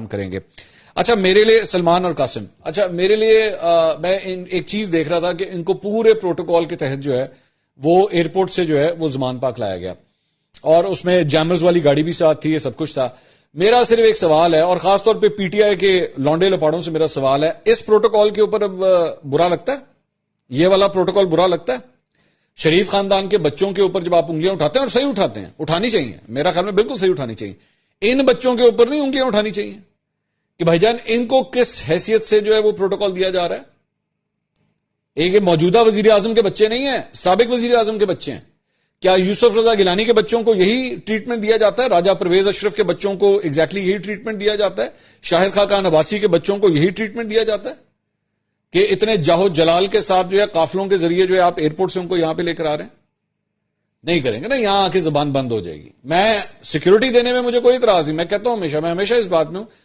کام کریں گے. اچھا میرے لیے سلمان اور قاسم, اچھا میرے لیے میں ایک چیز دیکھ رہا تھا کہ ان کو پورے پروٹوکول کے تحت جو ہے وہ ایئرپورٹ سے جو ہے وہ زمان پاک لایا گیا, اور اس میں جیمرز والی گاڑی بھی ساتھ تھی, یہ سب کچھ تھا. میرا صرف ایک سوال ہے, اور خاص طور پہ پی ٹی آئی کے لونڈے لپاڑوں سے میرا سوال ہے, اس پروٹوکول کے اوپر اب برا لگتا ہے, یہ والا پروٹوکول برا لگتا ہے؟ شریف خاندان کے بچوں کے اوپر جب آپ انگلیاں اٹھاتے ہیں, اور صحیح اٹھاتے ہیں, اٹھانی چاہیے, میرا خیال میں بالکل صحیح اٹھانی چاہیے, ان بچوں کے اوپر نہیں انگلیاں اٹھانی چاہیے کہ بھائی جان ان کو کس حیثیت سے جو ہے وہ پروٹوکول دیا جا رہا ہے. ایک موجودہ وزیر اعظم کے بچے نہیں ہیں, سابق وزیر اعظم کے بچے ہیں. کیا یوسف رضا گیلانی کے بچوں کو یہی ٹریٹمنٹ دیا جاتا ہے؟ راجہ پرویز اشرف کے بچوں کو ایگزیکٹلی یہی ٹریٹمنٹ دیا جاتا ہے؟ شاہد خاقان عباسی کے بچوں کو یہی ٹریٹمنٹ دیا جاتا ہے کہ اتنے جاہو جلال کے ساتھ جو ہے قافلوں کے ذریعے جو ہے آپ ایئرپورٹ سے ان کو یہاں پہ لے کر آ رہے ہیں؟ نہیں کریں گے نا, یہاں آ کے زبان بند ہو جائے گی. میں سیکورٹی دینے میں مجھے کوئی اعتراض نہیں, میں کہتا ہوں ہمیشہ, میں ہمیشہ اس بات میں ہوں